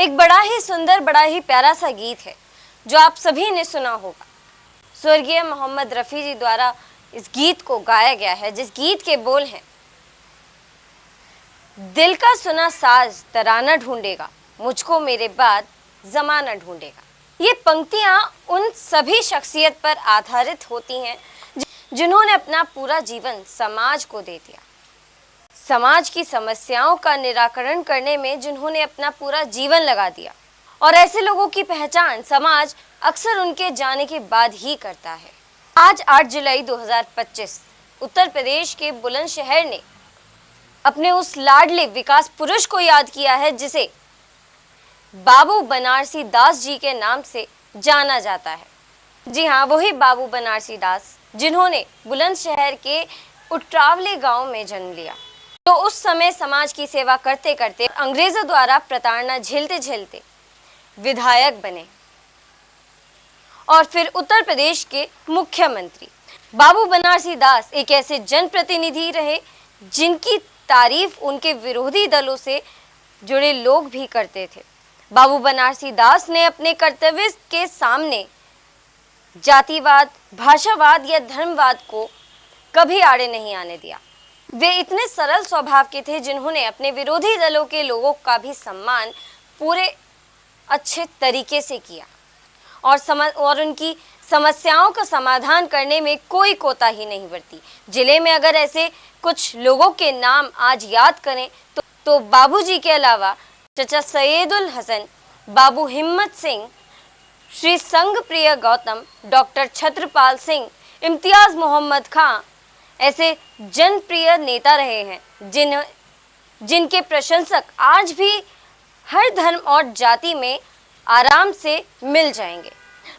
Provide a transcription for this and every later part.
एक बड़ा ही सुंदर, बड़ा ही प्यारा सा गीत है जो आप सभी ने सुना होगा। स्वर्गीय मोहम्मद रफ़ी जी द्वारा इस गीत को गाया गया है, जिस गीत के बोल हैं, दिल का सुना साज तराना ढूंढेगा, मुझको मेरे बाद जमाना ढूंढेगा। ये पंक्तियां उन सभी शख्सियत पर आधारित होती हैं जिन्होंने अपना पूरा जीवन समाज को दे दिया, समाज की समस्याओं का निराकरण करने में जिन्होंने अपना पूरा जीवन लगा दिया। और ऐसे लोगों की पहचान समाज अक्सर उनके जाने के बाद ही करता है। आज 8 जुलाई 2025 उत्तर प्रदेश के बुलंदशहर ने अपने उस लाडले विकास पुरुष को याद किया है जिसे बाबू बनारसी दास जी के नाम से जाना जाता है। जी हाँ, वही बाबू बनारसी दास जिन्होंने बुलंदशहर के उट्रावले गांव में जन्म लिया। तो उस समय समाज की सेवा करते करते अंग्रेजों द्वारा प्रताड़ना झेलते झेलते विधायक बने और फिर उत्तर प्रदेश के मुख्यमंत्री। बाबू बनारसी दास एक ऐसे जनप्रतिनिधि रहे जिनकी तारीफ उनके विरोधी दलों से जुड़े लोग भी करते थे। बाबू बनारसी दास ने अपने कर्तव्य के सामने जातिवाद, भाषावाद या धर्मवाद को कभी आड़े नहीं आने दिया। वे इतने सरल स्वभाव के थे जिन्होंने अपने विरोधी दलों के लोगों का भी सम्मान पूरे अच्छे तरीके से किया और उनकी समस्याओं का समाधान करने में कोई कोताही नहीं बरती। जिले में अगर ऐसे कुछ लोगों के नाम आज याद करें तो बाबूजी के अलावा चाचा सैयदुल हसन, बाबू हिम्मत सिंह, श्री संघप्रिय गौतम, डॉक्टर छत्रपाल सिंह, इम्तियाज मोहम्मद खां ऐसे जनप्रिय नेता रहे हैं जिनके प्रशंसक आज भी हर धर्म और जाति में आराम से मिल जाएंगे।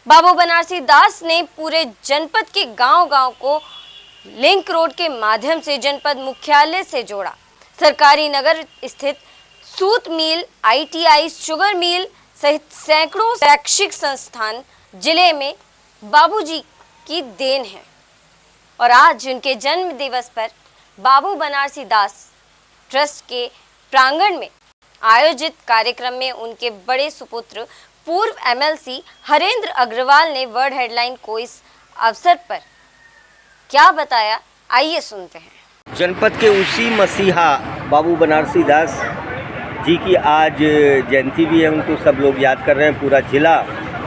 बाबू बनारसी दास ने पूरे जनपद के गांव-गांव को लिंक रोड के माध्यम से जनपद मुख्यालय से जोड़ा। सरकारी नगर स्थित सूत मिल, ITI, शुगर मिल सहित सैकड़ों शैक्षिक संस्थान जिले में बाबूजी की देन है। और आज उनके जन्म दिवस पर बाबू बनारसी दास ट्रस्ट के प्रांगण में आयोजित कार्यक्रम में उनके बड़े सुपुत्र पूर्व MLC हरेंद्र अग्रवाल ने वर्ल्ड हेडलाइन को इस अवसर पर क्या बताया, आइए सुनते हैं। जनपद के उसी मसीहा बाबू बनारसी दास जी की आज जयंती भी है। उनको सब लोग याद कर रहे हैं, पूरा जिला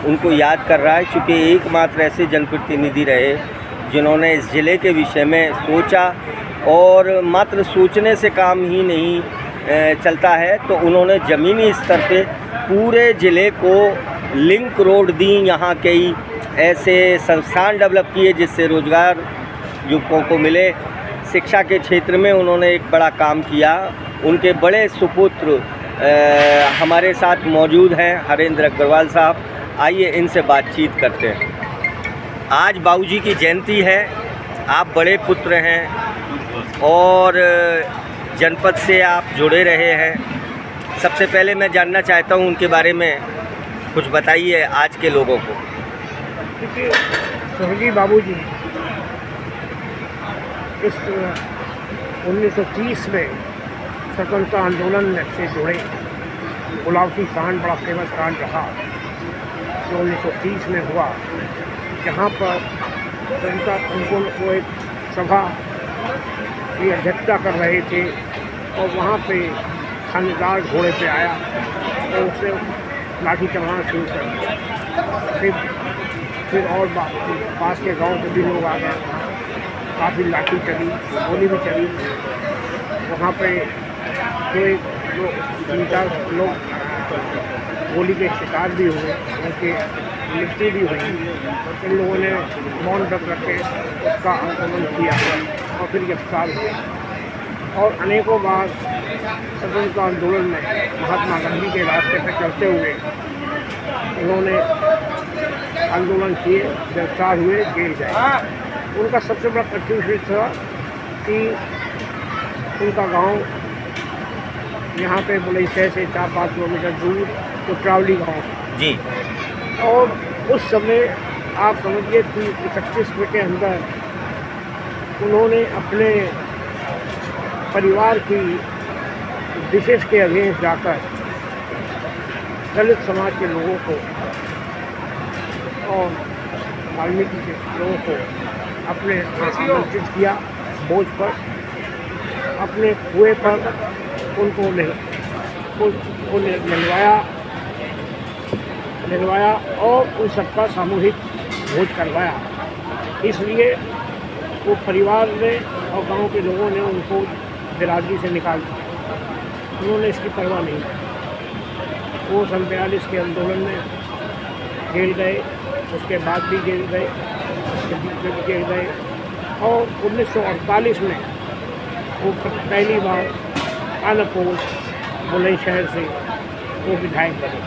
उनको याद कर रहा है, चूँकि एकमात्र ऐसे जनप्रतिनिधि रहे जिन्होंने इस ज़िले के विषय में सोचा और मात्र सोचने से काम ही नहीं चलता है, तो उन्होंने ज़मीनी स्तर पे पूरे ज़िले को लिंक रोड दी, यहाँ कई ऐसे संस्थान डेवलप किए जिससे रोज़गार युवकों को मिले। शिक्षा के क्षेत्र में उन्होंने एक बड़ा काम किया। उनके बड़े सुपुत्र हमारे साथ मौजूद हैं, हरेंद्र अग्रवाल साहब। आइए इनसे बातचीत करते हैं। आज बाबूजी की जयंती है, आप बड़े पुत्र हैं और जनपद से आप जुड़े रहे हैं। सबसे पहले मैं जानना चाहता हूं उनके बारे में कुछ बताइए आज के लोगों को। देखिए, स्वर्गीय बाबूजी इस 1930 में स्वतंत्रता आंदोलन से जुड़े। गुलावटी कांड बड़ा फेमस कांड रहा जो 1930 में हुआ, जहाँ पर जनता उनको वो एक सभा की अध्यक्षता कर रहे थे और वहाँ पे थानेदार घोड़े पे आया और उससे लाठी चलाना शुरू कर दिया। फिर और पास के गांव के भी लोग आ गए, काफ़ी लाठी चली, गोली भी चली। वहाँ पे जो एक 3-4 लोग गोली के शिकार भी हुए, उनके मृत्यु भी हुई। इन लोगों ने मौन व्रत रखे उसका आंदोलन किया और फिर गिरफ्तार हुए। और अनेकों बार स्वतंत्रता आंदोलन में महात्मा गांधी के रास्ते पर चलते हुए उन्होंने आंदोलन किए, गिरफ्तार हुए, जेल गए। उनका सबसे बड़ा कंट्रीब्यूशन था कि उनका गांव यहाँ पे बुलंदशहर से 4-5 किलोमीटर दूर उट्रावली गाँव जी। और उस समय आप समझिए 31 के अंदर उन्होंने अपने परिवार की विशेष के अगेंस्ट जाकर दलित समाज के लोगों को और वाल्मीकि के लोगों को अपने आमंत्रित किया भोज पर, अपने कुएं पर उनको मिलवाया और उन सबका सामूहिक भोज करवाया। इसलिए वो परिवार ने और गांव के लोगों ने उनको बिरादरी से निकाल दिया। उन्होंने इसकी परवाह नहीं की। वो सन 42 के आंदोलन में जेल गए, उसके बाद भी जेल गए, उसके बीच में भी जेल गए और 1948 में वो पहली बार आनापोल बुलंदशहर से वो विधायक बने।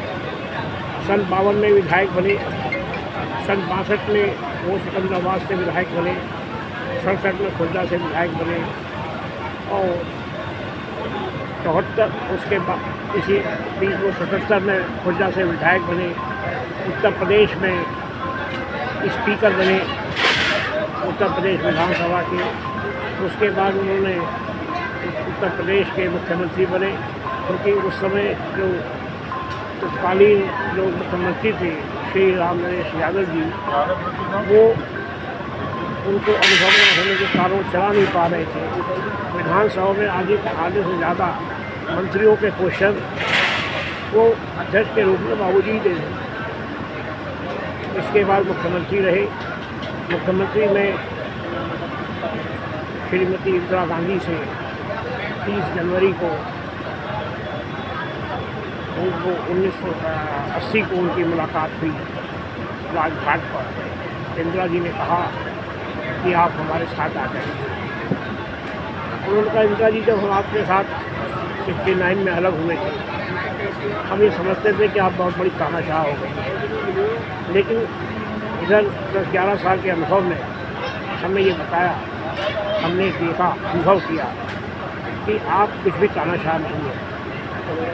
सन 52 में विधायक बने, सन 62 में वो सिकंदराबाद से विधायक बने, 67 में खुर्दा से विधायक बने और 74 उसके बाद इसी बीच वो 77 में खुर्दा से विधायक बने। उत्तर प्रदेश में स्पीकर बने उत्तर प्रदेश विधानसभा के। उसके बाद उन्होंने उत्तर प्रदेश के मुख्यमंत्री बने, क्योंकि उस समय जो तत्कालीन जो मुख्यमंत्री थे श्री राम नरेश यादव जी, वो उनको अनुभव न होने के कारण चला नहीं पा रहे थे। विधानसभा में आधे से ज़्यादा मंत्रियों के क्वेश्चन वो अध्यक्ष के रूप में बाबूजी ही दे रहे। इसके बाद मुख्यमंत्री रहे। मुख्यमंत्री में श्रीमती इंदिरा गांधी से 30 जनवरी को उनको 1980 को उनकी मुलाकात हुई राजघाट पर। इंदिरा जी ने कहा कि आप हमारे साथ आ जाइए। उन्होंने कहा, इंदिरा जी जब हम आपके साथ 69 में अलग हुए थे, हम ये समझते थे कि आप बहुत बड़ी तानाशाह हो गई, लेकिन इधर 10-11 साल के अनुभव में हमें ये बताया, हमने देखा, अनुभव किया कि आप कुछ भी तानाशाह नहीं है।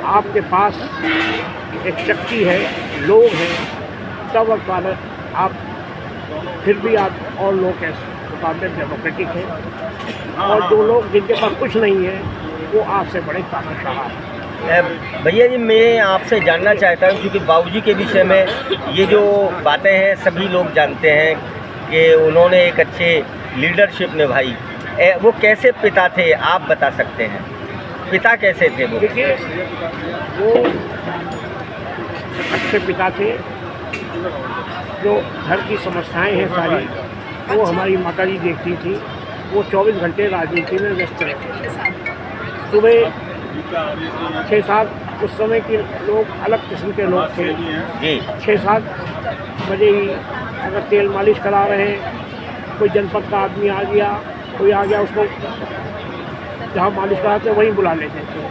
आपके पास एक शक्ति है, लोग हैं, तब आप फिर भी आप और लोग कैसे मुकाबले डेमोक्रेटिक हैं, और जो लोग जिनके पास कुछ नहीं है वो आपसे बड़े तानाशाह हैं। भैया जी, मैं आपसे जानना चाहता हूँ, क्योंकि बाबूजी के विषय में ये जो बातें हैं सभी लोग जानते हैं कि उन्होंने एक अच्छे लीडरशिप निभाई। वो कैसे पिता थे, आप बता सकते हैं? पिता कैसे थे वो? देखिए, वो अच्छे पिता थे। जो घर की समस्याएं हैं सारी, वो हमारी माता जी देखती थी। वो 24 घंटे राजनीति में व्यस्त रहते थे। सुबह 6-7 उस समय के लोग अलग किस्म के लोग थे। 6-7 बजे ही अगर तेल मालिश करा रहे हैं, कोई जनपद का आदमी आ गया, कोई आ गया, उसको जहाँ मालिश कराते वहीं बुला लेते थे,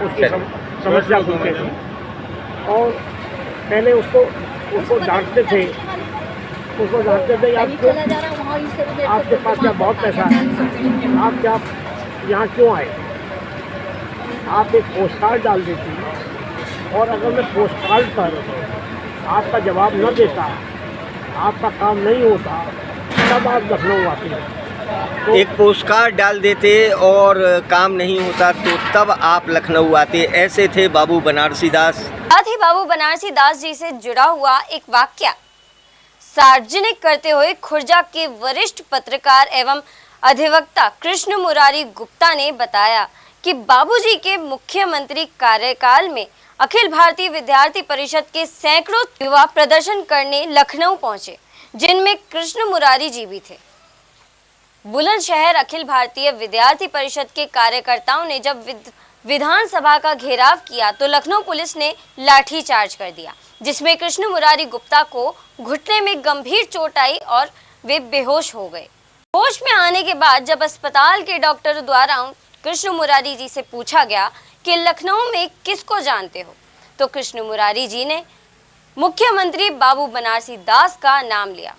उसकी समस्या सुनते थे और पहले उसको डांटते थे। आपके पास क्या बहुत पैसा है, आप क्या यहाँ क्यों आए? आप एक पोस्ट कार्ड डाल देती, और अगर मैं पोस्ट कार्ड पर आपका जवाब न देता, आपका काम नहीं होता, तब आप लखनऊ आते हैं। तो एक पोस्ट कार्ड डाल देते और काम नहीं होता तो तब आप लखनऊ आते। ऐसे थे बाबू बनारसी दास। साथ ही बाबू बनारसी दास जी से जुड़ा हुआ एक वाक्य सार्वजनिक करते हुए खुर्जा के वरिष्ठ पत्रकार एवं अधिवक्ता कृष्ण मुरारी गुप्ता ने बताया कि बाबूजी के मुख्यमंत्री कार्यकाल में अखिल भारतीय विद्यार्थी परिषद के सैकड़ों युवा प्रदर्शन करने लखनऊ पहुंचे, जिनमें कृष्ण मुरारी जी भी थे। बुलंदशहर अखिल भारतीय विद्यार्थी परिषद के कार्यकर्ताओं ने जब विधानसभा का घेराव किया तो लखनऊ पुलिस ने लाठीचार्ज कर दिया, जिसमें कृष्ण मुरारी गुप्ता को घुटने में गंभीर चोट आई और वे बेहोश हो गए। होश में आने के बाद जब अस्पताल के डॉक्टर द्वारा कृष्ण मुरारी जी से पूछा गया कि लखनऊ में किसको जानते हो, तो कृष्ण मुरारी जी ने मुख्यमंत्री बाबू बनारसी दास का नाम लिया,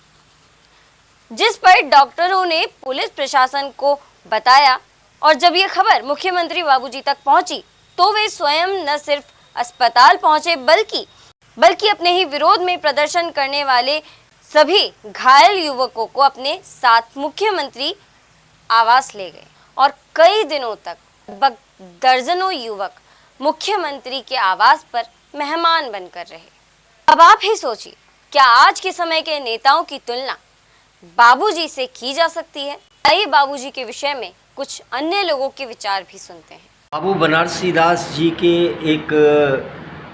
जिस पर डॉक्टरों ने पुलिस प्रशासन को बताया। और जब ये खबर मुख्यमंत्री बाबूजी तक पहुंची तो वे स्वयं न सिर्फ अस्पताल पहुंचे बल्कि अपने ही विरोध में प्रदर्शन करने वाले सभी घायल युवकों को अपने साथ मुख्यमंत्री आवास ले गए और कई दिनों तक लगभग दर्जनों युवक मुख्यमंत्री के आवास पर मेहमान बनकर रहे। अब आप ही सोचिए, क्या आज के समय के नेताओं की तुलना बाबूजी से की जा सकती है? आइए बाबूजी के विषय में कुछ अन्य लोगों के विचार भी सुनते हैं। बाबू बनारसी दास जी के एक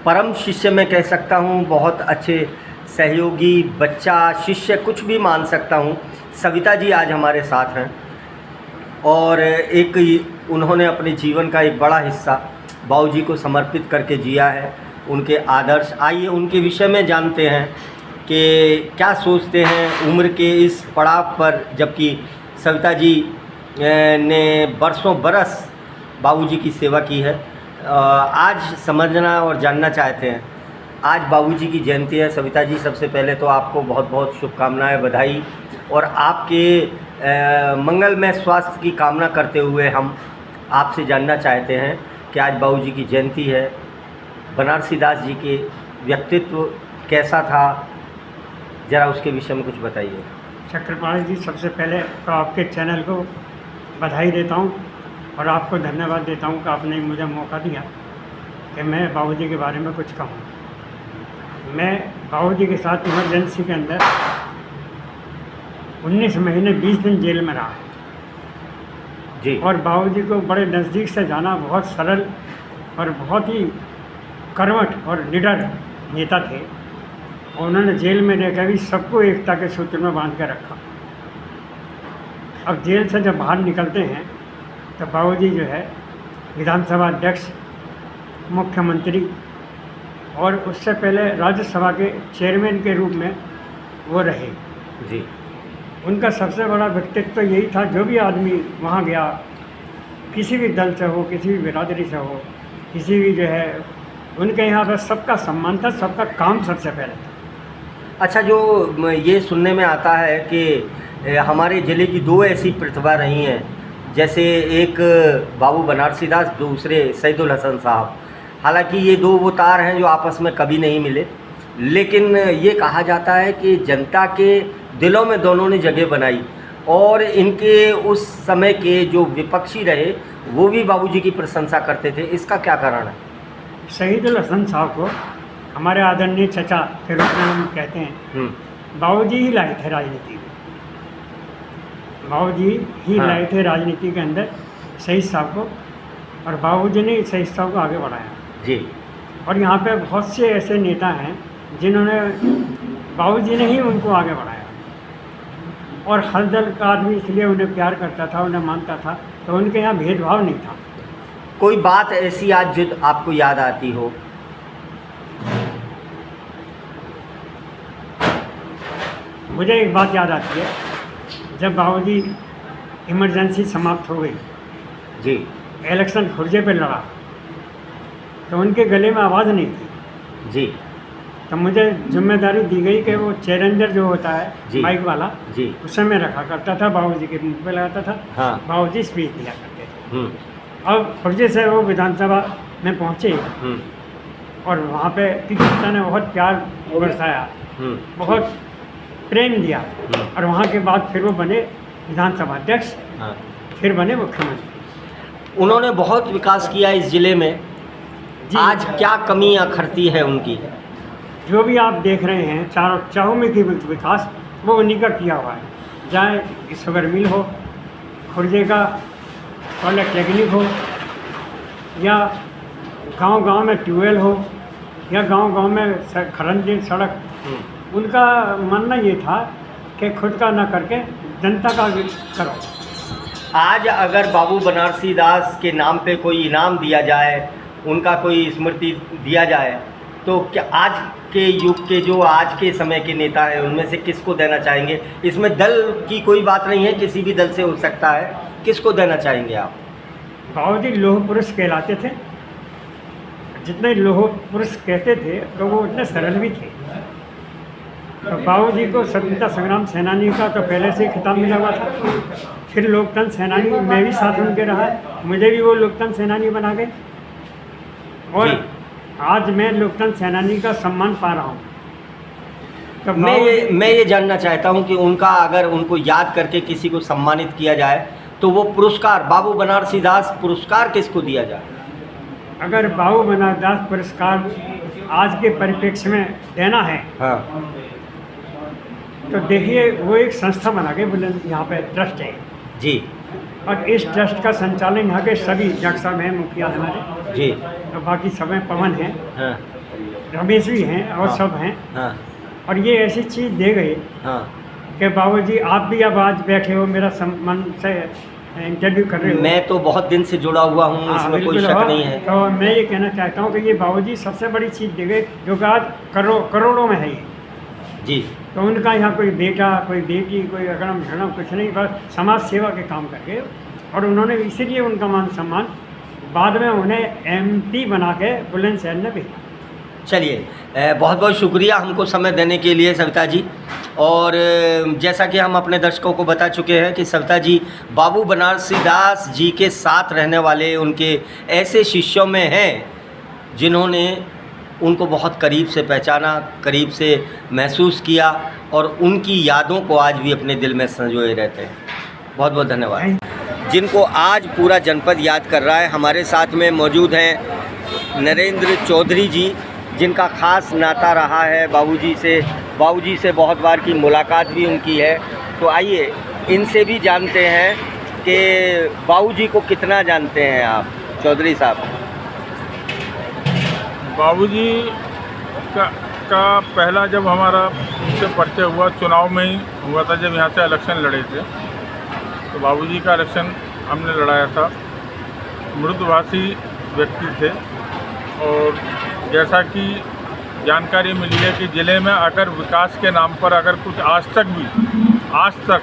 परम शिष्य मैं कह सकता हूँ, बहुत अच्छे सहयोगी, बच्चा, शिष्य, कुछ भी मान सकता हूँ। सविता जी आज हमारे साथ हैं और एक उन्होंने अपने जीवन का एक बड़ा हिस्सा बाबूजी को समर्पित करके जिया है। उनके आदर्श, आइए उनके विषय में जानते हैं कि क्या सोचते हैं उम्र के इस पड़ाव पर, जबकि सविता जी ने बरसों बरस बाबूजी की सेवा की है। आज समझना और जानना चाहते हैं। आज बाबूजी की जयंती है। सविता जी, सबसे पहले तो आपको बहुत बहुत शुभकामनाएं, बधाई, और आपके मंगलमय स्वास्थ्य की कामना करते हुए हम आपसे जानना चाहते हैं कि आज बाबूजी की जयंती है। बनारसी दास जी के व्यक्तित्व कैसा था, ज़रा उसके विषय में कुछ बताइए। चक्रपाणी जी, सबसे पहले तो आपके चैनल को बधाई देता हूँ और आपको धन्यवाद देता हूँ कि आपने मुझे मौका दिया कि मैं बाबूजी के बारे में कुछ कहूँ। मैं बाबूजी के साथ इमरजेंसी के अंदर 19 महीने 20 दिन जेल में रहा जी। और बाबूजी को बड़े नज़दीक से जाना, बहुत सरल और बहुत ही कर्मठ और निडर नेता थे। और उन्होंने जेल में रहकर भी सबको एकता के सूत्र में बांध कर रखा। अब जेल से जब बाहर निकलते हैं तो बाबूजी जो है विधानसभा अध्यक्ष, मुख्यमंत्री और उससे पहले राज्यसभा के चेयरमैन के रूप में वो रहे जी। उनका सबसे बड़ा व्यक्तित्व यही था, जो भी आदमी वहाँ गया, किसी भी दल से हो, किसी भी बिरादरी से हो, किसी भी जो है, उनके यहाँ पर सबका सम्मान था, सबका काम सबसे पहले था। अच्छा, जो ये सुनने में आता है कि हमारे ज़िले की दो ऐसी प्रतिभा रही हैं, जैसे एक बाबू बनारसी दास, दूसरे सैदुल हसन साहब। हालांकि ये दो वो तार हैं जो आपस में कभी नहीं मिले, लेकिन ये कहा जाता है कि जनता के दिलों में दोनों ने जगह बनाई और इनके उस समय के जो विपक्षी रहे वो भी बाबूजी की प्रशंसा करते थे। इसका क्या कारण है? सैदुल हसन साहब को हमारे आदरणीय चचा के रूप में हम कहते हैं। बाबूजी ही लाए थे राजनीति में, बाबूजी ही लाए थे राजनीति के अंदर शहीद साहब को, और बाबूजी ने शहीद साहब को आगे बढ़ाया जी। और यहाँ पे बहुत से ऐसे नेता हैं जिन्होंने, बाबूजी ने ही उनको आगे बढ़ाया। और हर दल का आदमी इसलिए उन्हें प्यार करता था, उन्हें मानता था, तो उनके यहाँ भेदभाव नहीं था। कोई बात ऐसी आज जो आपको याद आती हो? मुझे एक बात याद आती है, जब बाबूजी इमरजेंसी समाप्त हो गई जी, इलेक्शन खुर्जे पे लड़ा, तो उनके गले में आवाज़ नहीं थी जी। तो मुझे जिम्मेदारी दी गई कि वो चैलेंजर जो होता है माइक वाला जी, उसे मैं रखा करता था, बाबूजी के मुंह पे लगाता था। हाँ। बाबूजी स्पीच दिया करते थे। अब खुर्जे से वो विधानसभा में पहुँचे और वहाँ पे पिता ने बहुत प्यार बरसाया, बहुत प्रेम दिया, और वहाँ के बाद फिर वो बने विधानसभा अध्यक्ष, हाँ। फिर बने मुख्यमंत्री। उन्होंने बहुत विकास किया इस ज़िले में। आज क्या कमी अखरती है उनकी? जो भी आप देख रहे हैं चारों चहुमुखी विकास, वो उन्हीं का किया हुआ है। चाहे शुगर मिल हो, खुर्जे का पॉलिटेक्निक हो, या गांव-गांव में ट्यूबवेल हो, या गांव-गांव में खरंजी सड़क, उनका मानना ये था कि खुद का ना करके जनता का करो। आज अगर बाबू बनारसी दास के नाम पे कोई इनाम दिया जाए, उनका कोई स्मृति दिया जाए, तो क्या आज के युग के जो आज के समय के नेता हैं उनमें से किसको देना चाहेंगे? इसमें दल की कोई बात नहीं है, किसी भी दल से हो सकता है। किसको देना चाहेंगे आप? बाबूजी लौह पुरुष कहलाते थे। जितने लौह पुरुष कहते थे तो वो उतने सरल भी थे। तो बाबूजी को स्वतंत्रता संग्राम सेनानी का तो पहले से खिताब मिला हुआ था। फिर लोकतंत्र सेनानी, मैं भी साथ उनके रहा, मुझे भी वो लोकतंत्र सेनानी बना गए, और आज मैं लोकतंत्र सेनानी का सम्मान पा रहा हूँ। तो मैं ये जानना चाहता हूँ कि उनका, अगर उनको याद करके किसी को सम्मानित किया जाए तो वो पुरस्कार, बाबू बनारसी दास पुरस्कार किसको दिया जाए? अगर बाबू बनारसी दास पुरस्कार आज के परिप्रेक्ष्य में देना है, हाँ तो देखिए वो एक संस्था बना के बुलंद यहाँ पे ट्रस्ट है, जी और इस ट्रस्ट का संचालन यहाँ के सभी जज साहब हैं, मुखिया हमारे, जी और बाकी सब हैं, पवन हैं, हाँ रमेश भी हैं और हाँ। सब हैं। हाँ और ये ऐसी चीज़ दे गई हाँ कि बाबूजी आप भी अब आज बैठे हो, मेरा मन से इंटरव्यू कर रहे हो। मैं तो बहुत दिन से जुड़ा हुआ हूँ, हाँ, इसमें कोई बिल्कुल शक हो। नहीं है। तो मैं ये कहना चाहता हूँ कि ये बाबूजी सबसे बड़ी चीज़ दे गए जो कि आज करोड़ों में है ये। जी तो उनका यहाँ कोई बेटा, कोई बेटी, कोई अगड़म झगड़म कुछ नहीं, बस समाज सेवा के काम करके, और उन्होंने इसीलिए उनका मान सम्मान बाद में उन्हें MP बना के बुलंदशहर ने भेजा। चलिए, बहुत बहुत शुक्रिया हमको समय देने के लिए सविता जी। और जैसा कि हम अपने दर्शकों को बता चुके हैं कि सविता जी बाबू बनारसी दास जी के साथ रहने वाले उनके ऐसे शिष्यों में हैं जिन्होंने उनको बहुत करीब से पहचाना, करीब से महसूस किया, और उनकी यादों को आज भी अपने दिल में संजोए रहते हैं। बहुत बहुत धन्यवाद। जिनको आज पूरा जनपद याद कर रहा है, हमारे साथ में मौजूद हैं नरेंद्र चौधरी जी, जिनका ख़ास नाता रहा है बाबूजी से बहुत बार की मुलाकात भी उनकी है। तो आइए इनसे भी जानते हैं कि बाबूजी को कितना जानते हैं आप, चौधरी साहब। बाबूजी का पहला जब हमारा उनसे परिचय हुआ चुनाव में ही हुआ था, जब यहाँ से इलेक्शन लड़े थे, तो बाबूजी का इलेक्शन हमने लड़ाया था। मृदुभाषी व्यक्ति थे, और जैसा कि जानकारी मिली है कि ज़िले में अगर विकास के नाम पर अगर कुछ आज तक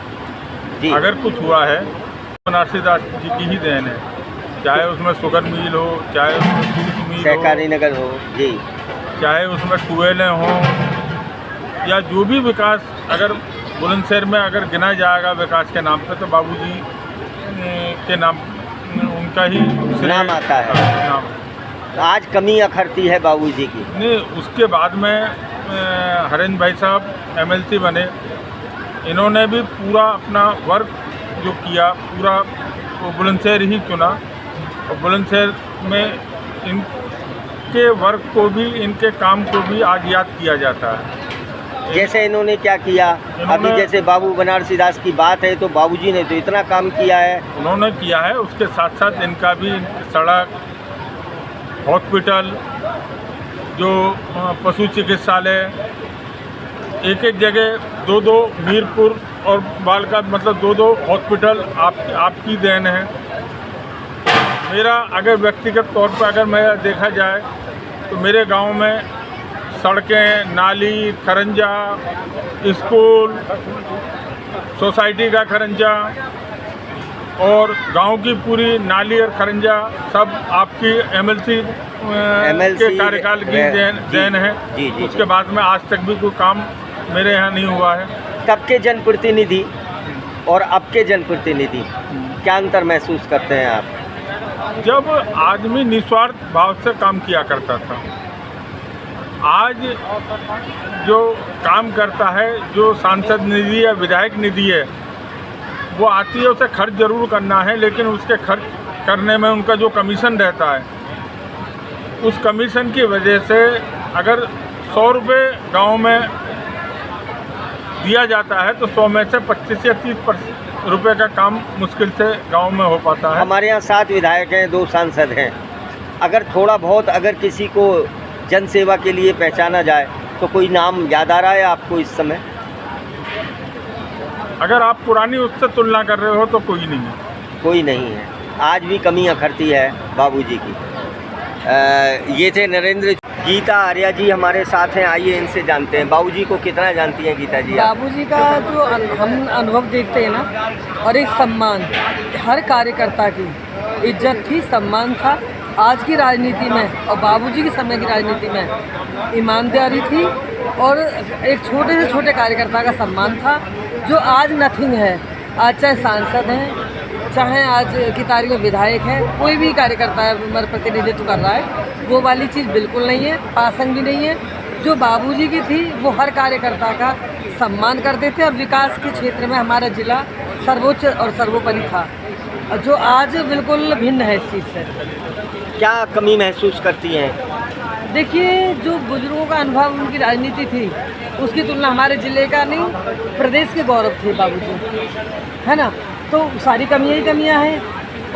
जी अगर कुछ हुआ है, बनारसी दास जी की ही देन है। चाहे उसमें शुगर मिल हो, चाहे उसमें दूध मिल सहकारी हो, नगर हो, जी चाहे उसमें ट्यूबवेलें हों, या जो भी विकास अगर बुलंदशहर में अगर गिना जाएगा विकास के नाम पे, तो बाबूजी के नाम उनका ही नाम आता है। नाम। आज कमी अखरती है बाबूजी की। नहीं, उसके बाद में हरेंद्र भाई साहब MLC बने, इन्होंने भी पूरा अपना वर्क जो किया, पूरा वो बुलंदशहर ही चुना, और बुलंदशहर में इनके वर्क को भी, इनके काम को भी आज याद किया जाता है। जैसे इन्होंने क्या किया, अभी जैसे बाबू बनारसी दास की बात है, तो बाबूजी ने तो इतना काम किया है। उन्होंने किया है, उसके साथ साथ इनका भी सड़क, हॉस्पिटल, जो पशु चिकित्सालय, एक जगह दो मीरपुर और बालका, मतलब दो हॉस्पिटल आपकी देन है। मेरा अगर व्यक्तिगत तौर पर अगर मैं देखा जाए तो मेरे गांव में सड़कें, नाली, खरंजा, स्कूल, सोसाइटी का खरंजा और गांव की पूरी नाली और खरंजा सब आपकी MLC के कार्यकाल की देन है। उसके बाद में आज तक भी कोई काम मेरे यहाँ नहीं हुआ है। तब के जनप्रतिनिधि और अब के जनप्रतिनिधि क्या अंतर महसूस करते हैं आप? जब आदमी निस्वार्थ भाव से काम किया करता था, आज जो काम करता है, जो सांसद निधि या विधायक निधि है वो आती है, उसे खर्च जरूर करना है, लेकिन उसके खर्च करने में उनका जो कमीशन रहता है, उस कमीशन की वजह से अगर 100 रुपये गाँव में दिया जाता है तो 100 में से 25 या 30 रुपये का काम मुश्किल से गांव में हो पाता है। हमारे यहाँ 7 विधायक हैं, 2 सांसद हैं। अगर थोड़ा बहुत अगर किसी को जन सेवा के लिए पहचाना जाए तो कोई नाम याद आ रहा है आपको इस समय? अगर आप पुरानी उससे तुलना कर रहे हो तो कोई नहीं है। कोई नहीं है, आज भी कमी अखरती है बाबूजी की। ये थे नरेंद्र। गीता आर्या जी हमारे साथ हैं, आइए इनसे जानते हैं बाबूजी को कितना जानती हैं गीता जी? बाबूजी का जो हम अनुभव देखते हैं ना, और एक सम्मान, हर कार्यकर्ता की इज्जत थी, सम्मान था। आज की राजनीति में और बाबूजी के समय की राजनीति में ईमानदारी थी, और एक छोटे से छोटे कार्यकर्ता का सम्मान था, जो आज नथिंग है। आज चाहे सांसद हैं, चाहे आज की तारीख में विधायक है, कोई भी कार्यकर्ता है प्रतिनिधित्व कर रहा है, वो वाली चीज़ बिल्कुल नहीं है, पासंग भी नहीं है। जो बाबूजी की थी वो हर कार्यकर्ता का सम्मान करते थे, और विकास के क्षेत्र में हमारा जिला सर्वोच्च और सर्वोपरि था, जो आज बिल्कुल भिन्न है इस चीज़ से। क्या कमी महसूस करती हैं? देखिए, जो बुजुर्गों का अनुभव, उनकी राजनीति थी, उसकी तुलना हमारे ज़िले का नहीं, प्रदेश के गौरव थे बाबूजी, है ना। तो सारी कमियां ही कमियां हैं,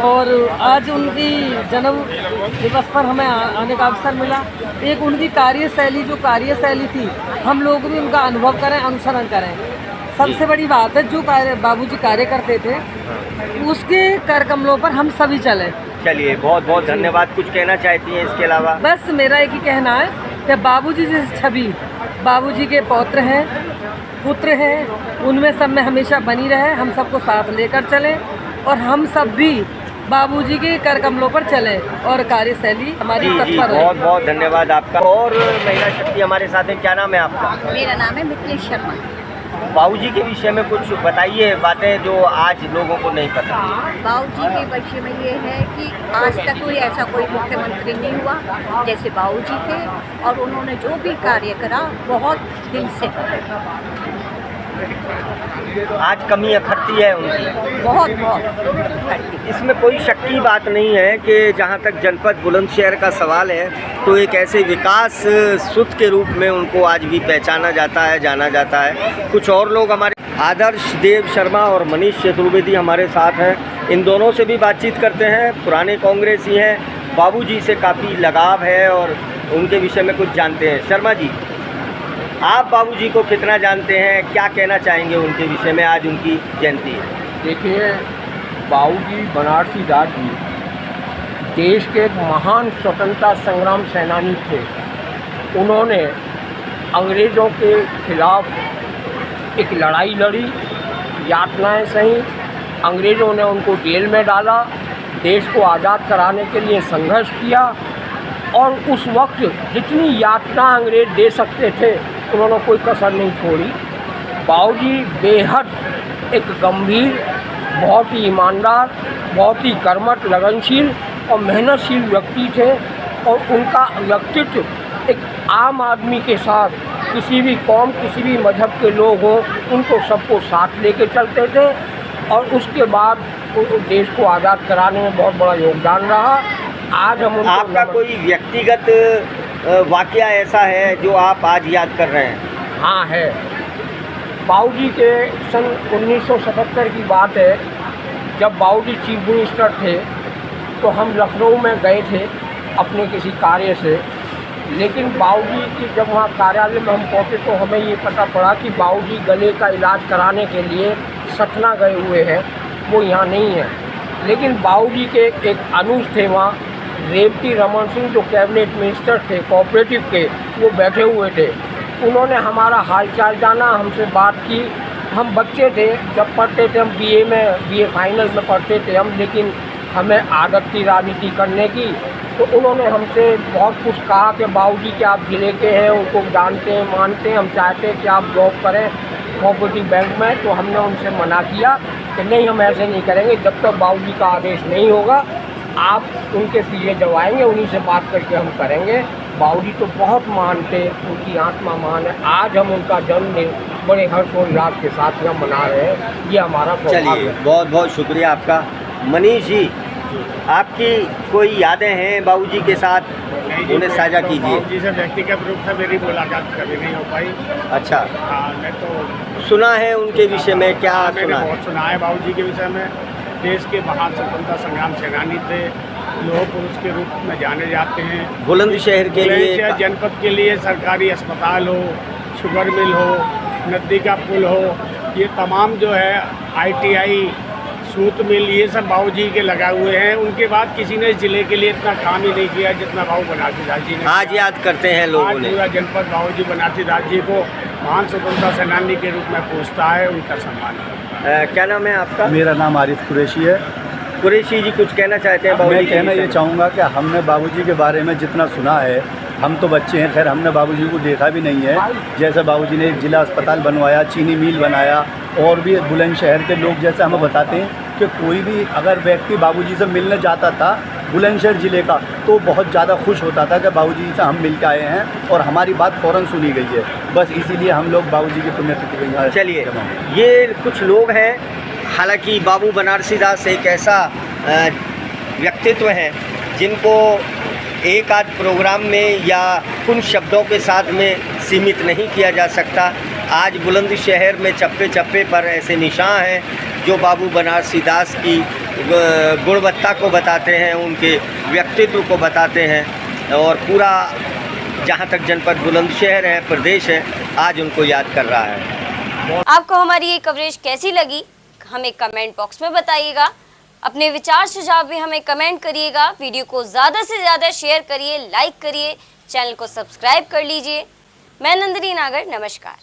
और आज उनकी जन्म दिवस पर हमें आने का अवसर मिला। एक उनकी कार्यशैली थी, हम लोग भी उनका अनुभव करें, अनुसरण करें। सबसे बड़ी बात है, जो बाबूजी कार्य करते थे, उसके कर कमलों पर हम सभी चलें। चलिए, बहुत बहुत धन्यवाद। कुछ कहना चाहती हैं इसके अलावा? बस मेरा एक ही कहना है कि बाबूजी जैसी छवि बाबूजी के पुत्र हैं, उनमें सब में हमेशा बनी रहे, हम सबको साथ लेकर चलें, और हम सब भी बाबूजी के कर कमलों पर चलें, और कार्यशैली हमारी जी, तत्पर है। बहुत बहुत धन्यवाद आपका। और महिला शक्ति हमारे साथ है, क्या नाम है आपका? मेरा नाम है मिथिलेश शर्मा। बाबूजी के विषय में कुछ बताइए, बातें जो आज लोगों को नहीं पता। बाबूजी के विषय में ये है कि आज तक कोई ऐसा कोई मुख्यमंत्री नहीं हुआ जैसे बाबूजी थे, और उन्होंने जो भी कार्य करा बहुत दिल से करा। आज कमी अखरती है उनकी, बहुत। इसमें कोई शक की बात नहीं है कि जहाँ तक जनपद बुलंदशहर का सवाल है, तो एक ऐसे विकास सूत्र के रूप में उनको आज भी पहचाना जाता है, जाना जाता है। कुछ और लोग हमारे आदर्श देव शर्मा और मनीष चतुर्वेदी हमारे साथ हैं, इन दोनों से भी बातचीत करते हैं। पुराने कांग्रेसी हैं, बाबूजी से काफ़ी लगाव है और उनके विषय में कुछ जानते हैं। शर्मा जी, आप बाबूजी को कितना जानते हैं, क्या कहना चाहेंगे उनके विषय में? आज उनकी जयंती है। देखिए, बाबूजी बनारसी दास जी देश के एक महान स्वतंत्रता संग्राम सेनानी थे। उन्होंने अंग्रेज़ों के खिलाफ एक लड़ाई लड़ी, यातनाएं सही, अंग्रेज़ों ने उनको जेल में डाला, देश को आज़ाद कराने के लिए संघर्ष किया, और उस वक्त जितनी यातना अंग्रेज़ दे सकते थे उन्होंने कोई कसर नहीं छोड़ी। बाबूजी बेहद एक गंभीर, बहुत ही ईमानदार, बहुत ही कर्मठ, लगनशील और मेहनतशील व्यक्ति थे, और उनका व्यक्तित्व एक आम आदमी के साथ, किसी भी कौम, किसी भी मजहब के लोग हों, उनको सबको साथ लेके चलते थे, और उसके बाद देश को आज़ाद कराने में बहुत बड़ा योगदान रहा। आज हम उनको आपका कोई व्यक्तिगत वाकया ऐसा है जो आप आज याद कर रहे हैं? हाँ है। बाबूजी के सन 1977 की बात है, जब बाबूजी चीफ मिनिस्टर थे, तो हम लखनऊ में गए थे अपने किसी कार्य से। लेकिन बाबूजी की जब वहाँ कार्यालय में हम पहुँचे तो हमें ये पता पड़ा कि बाबूजी गले का इलाज कराने के लिए सतना गए हुए हैं, वो यहाँ नहीं है। लेकिन बाबूजी के एक अनुज थे वहाँ, रेवती रमन सिंह, जो कैबिनेट मिनिस्टर थे कोऑपरेटिव के, वो बैठे हुए थे। उन्होंने हमारा हालचाल जाना, हमसे बात की। हम बच्चे थे, जब पढ़ते थे हम बीए फाइनल में पढ़ते थे हम, लेकिन हमें आदत थी राजनीति करने की। तो उन्होंने हमसे बहुत कुछ कहा कि बाबूजी के आप ज़िले के हैं, उनको जानते हैं, मानते हैं, हम चाहते हैं कि आप जॉब करें कोऑपरेटिव बैंक में। तो हमने उनसे मना किया कि नहीं, हम ऐसे नहीं करेंगे, जब तक बाबूजी का आदेश नहीं होगा आप उनके पीछे जब आएंगे उन्हीं से बात करके हम करेंगे। बाबूजी तो बहुत महान थे, उनकी आत्मा महान है। आज हम उनका जन्मदिन बड़े हर्षोल्लास के साथ हम मना रहे हैं, ये हमारा सौभाग्य है। चलिए, बहुत बहुत शुक्रिया आपका। मनीष जी, आपकी कोई यादें हैं बाबूजी के साथ, उन्हें साझा कीजिए। बाबूजी से व्यक्तिगत रूप से मेरी मुलाकात कभी नहीं हो पाई। अच्छा, हाँ, मैं तो सुना है उनके विषय में, क्या मैंने सुना है? बहुत सुना है बाबूजी के विषय में। देश के महान स्वतंत्रता संग्राम सेनानी थे, लोह पुरुष के रूप में जाने जाते हैं। बुलंदशहर के लिए बुलंदशहर जनपद के लिए सरकारी अस्पताल हो, शुगर मिल हो, नदी का पुल हो, ये तमाम जो है ITI, सूत मिल, ये सब बाबूजी के लगा हुए हैं। उनके बाद किसी ने इस जिले के लिए इतना काम ही नहीं किया जितना बाबू बनारसी दास जी ने। आज याद करते हैं लोगों आज ने। पूरा जनपद बाबूजी बनारसी दास जी को महान स्वतंत्रता सेनानी के रूप में पूछता है, उनका सम्मान है। क्या नाम है आपका? मेरा नाम आरिफ कुरैशी है। कुरैशी जी, कुछ कहना चाहते हैं बाबूजी मैं के कहना विषय ये में? चाहूँगा कि हमने बाबूजी के बारे में जितना सुना है, हम तो बच्चे हैं, खैर हमने बाबूजी को देखा भी नहीं है। जैसे बाबूजी ने एक जिला अस्पताल बनवाया, चीनी मिल बनाया, और भी बुलंदशहर के लोग जैसे हमें बताते हैं कि कोई भी अगर व्यक्ति बाबूजी से मिलने जाता था बुलंदशहर ज़िले का, तो बहुत ज़्यादा खुश होता था कि बाबूजी से हम मिल के आए हैं और हमारी बात फ़ौरन सुनी गई है। बस इसीलिए हम लोग बाबूजी की पुण्यतिथि में। चलिए, ये कुछ लोग हैं, हालांकि बाबू बनारसी दास एक ऐसा व्यक्तित्व है जिनको एक आध प्रोग्राम में या कुछ शब्दों के साथ में सीमित नहीं किया जा सकता। आज बुलंदशहर में चप्पे चप्पे पर ऐसे निशान हैं जो बाबू बनारसी दास की गुणवत्ता को बताते हैं, उनके व्यक्तित्व को बताते हैं और पूरा जहाँ तक जनपद बुलंदशहर है, प्रदेश है, आज उनको याद कर रहा है। आपको हमारी ये कवरेज कैसी लगी हमें कमेंट बॉक्स में बताइएगा। अपने विचार सुझाव भी हमें कमेंट करिएगा। वीडियो को ज़्यादा से ज़्यादा शेयर करिए, लाइक करिए, चैनल को सब्सक्राइब कर लीजिए। मैं नंदिनी नागर, नमस्कार।